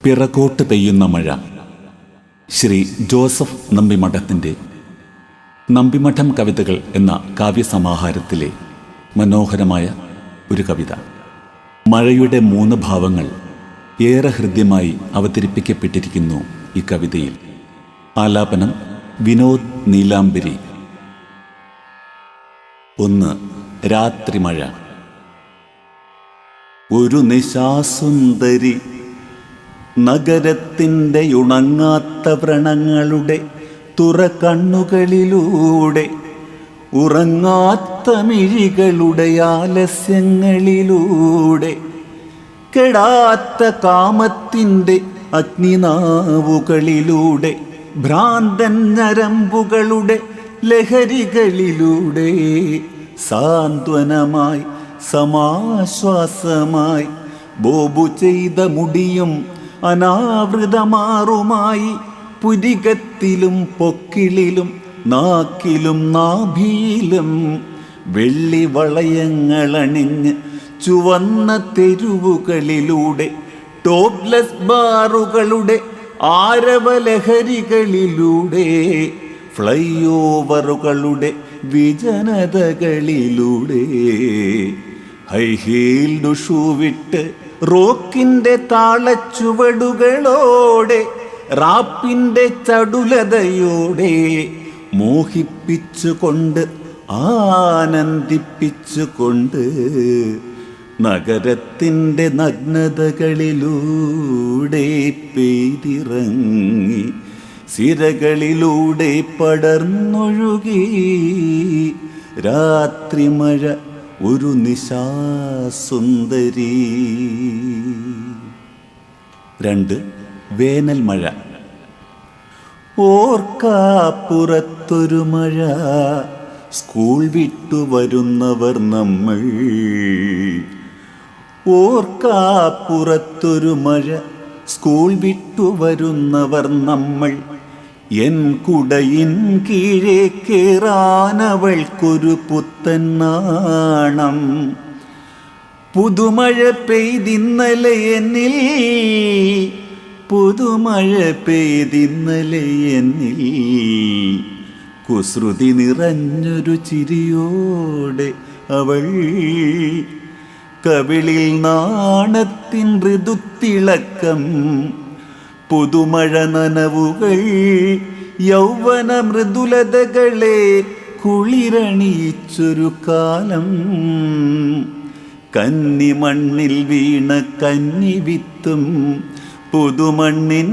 പിറകോട്ട് പെയ്യുന്ന മഴ. ശ്രീ ജോസഫ് നമ്പിമഠത്തിൻ്റെ നമ്പിമഠം കവിതകൾ എന്ന കാവ്യസമാഹാരത്തിലെ മനോഹരമായ ഒരു കവിത. മഴയുടെ 3 ഭാവങ്ങൾ ഏറെ ഹൃദ്യമായി അവതരിപ്പിക്കപ്പെട്ടിരിക്കുന്നു ഈ കവിതയിൽ. ആലാപനം വിനോദ് നീലാംബരി. 1. രാത്രിമഴ. ഒരു നിശാസുന്ദരി നഗരത്തിൻ്റെ ഉണങ്ങാത്ത വ്രണങ്ങളുടെ തുറകണ്ണുകളിലൂടെ, ഉറങ്ങാത്ത മിഴികളുടെ ആലസ്യങ്ങളിലൂടെ, കെടാത്ത കാമത്തിൻ്റെ അഗ്നിനാവുകളിലൂടെ, ഭ്രാന്തൻ ഞരമ്പുകളുടെ ലഹരികളിലൂടെ, സാന്ത്വനമായി സമാശ്വാസമായി, ബോബു ചെയ്ത മുടിയും അനാവൃതമാറുമായി, പുരികത്തിലും പൊക്കിളിലും നാക്കിലും നാഭിയിലും വെള്ളി വളയങ്ങളണിഞ്ഞ് ചുവന്ന തെരുവുകളിലൂടെ, ടോപ്ലെസ് ബാറുകളുടെ ആരവലഹരികളിലൂടെ, ഫ്ലൈ ഓവറുകളുടെ വിജനതകളിലൂടെ, ഹൈ ഹീൽഡ് ഷൂ വിട്ട് റോക്കിൻ്റെ താളച്ചുവടുകളോടെ, റാപ്പിൻ്റെ ചടുലതയോടെ, മോഹിപ്പിച്ചുകൊണ്ട് ആനന്ദിപ്പിച്ചുകൊണ്ട്, നഗരത്തിൻ്റെ നഗ്നതകളിലൂടെ പെയ്തിറങ്ങി, സിരകളിലൂടെ പടർന്നൊഴുകി, രാത്രിമഴ ഒരു നിശാസുന്ദരി. 2. വേനൽ മഴ. ഓർക്കാപ്പുറത്തൊരു മഴ, സ്കൂൾ വിട്ടു വരുന്നവർ നമ്മൾ. ഓർക്കാപ്പുറത്തൊരു മഴ, സ്കൂൾ വിട്ടു വരുന്നവർ നമ്മൾ. എൻ കുടയിൻ കീഴേ കേറാനവൾക്കൊരു പുത്തൻ നാണം. പുതുമഴ പെയ്തിന്നലെ എന്നിൽ, പുതുമഴ പെയ്തിന്നലെ എന്നിൽ, കുസൃതി നിറഞ്ഞൊരു ചിരിയോടെ അവൾ. കവിളിൽ നാണത്തിൻ ഋതുത്തിളക്കം, പുതുമഴ നനവുകൾ, യൗവന മൃദുലതകളെ കുളിരണിയിച്ചൊരു കാലം. കന്നിമണ്ണിൽ വീണ കന്നിവിത്തും പുതുമണ്ണിൻ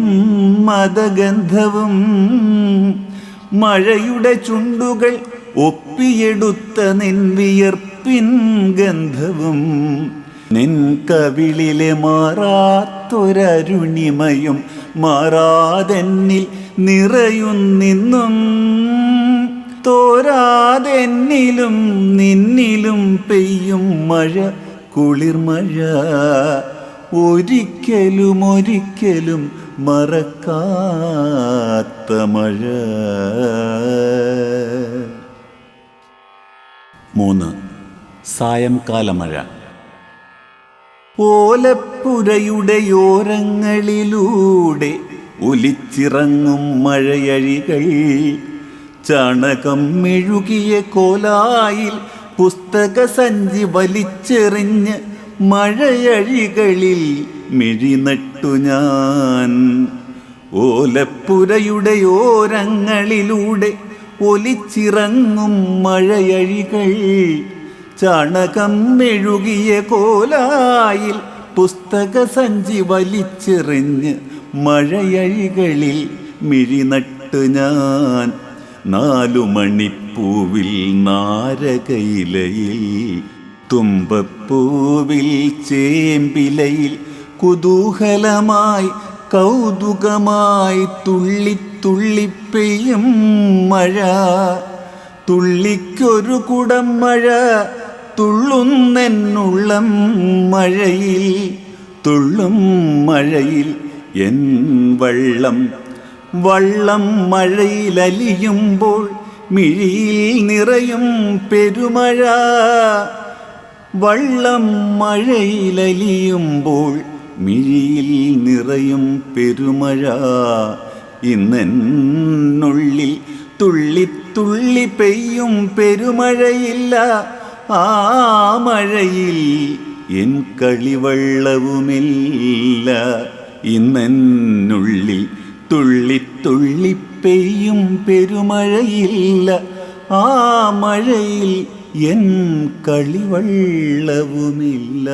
മദഗന്ധവും, മഴയുടെ ചുണ്ടുകൾ ഒപ്പിയെടുത്ത നിൻ വിയർപ്പിൻ ഗന്ധവും, നിൻ കവിളിലെ മാറാത്തൊരരുണിമയും മാറാതെന്നിൽ നിറയുന്നിന്നും. തോരാതെന്നിലും നിന്നിലും പെയ്യും മഴ, കുളിർമഴ, ഒരിക്കലും ഒരിക്കലും മറക്കാത്ത മഴ. 3. സായംകാലമഴ. ഓലപ്പുരയുടെ ഓരങ്ങളിലൂടെ ഒലിച്ചിറങ്ങും മഴയഴികൾ, ചാണകം മെഴുകിയ കോലായിൽ പുസ്തകസഞ്ചി വലിച്ചെറിഞ്ഞ് മഴയഴികളിൽ മിഴിനട്ടു ഞാൻ. ഓലപ്പുരയുടെ ഓരങ്ങളിലൂടെ ഒലിച്ചിറങ്ങും മഴയഴികൾ, ചാണകം മെഴുകിയ കോലായിൽ പുസ്തകസഞ്ചി വലിച്ചെറിഞ്ഞ് മഴയഴികളിൽ മിഴിനട്ട് ഞാൻ. 4 മണിപ്പൂവിൽ നാരകയിലയിൽ, തുമ്പപ്പൂവിൽ ചേമ്പിലയിൽ, കുതൂഹലമായി കൗതുകമായി തുള്ളിത്തുള്ളിപ്പെയ്യും മഴ. തുള്ളിക്കൊരു കുടം മഴ, തുള്ളുന്നെന്നുള്ളം മഴയിൽ, തുള്ളും മഴയിൽ എൻ വള്ളം. വള്ളം മഴയിലലിയുമ്പോൾ മിഴിയിൽ നിറയും പെരുമഴ. വള്ളം മഴയിലലിയുമ്പോൾ മിഴിയിൽ നിറയും പെരുമഴ. ഇന്നെന്നുള്ളിൽ തുള്ളിത്തുള്ളി പെയ്യും പെരുമഴയില്ല. ആ മഴയിൽ എൻ കളിവള്ളവുമില്ല. ഇന്നെന്നുള്ളിൽ തുള്ളിത്തുള്ളി പെയ്യും പെരുമഴയില്ല. ആ മഴയിൽ എൻ കളിവള്ളവുമില്ല.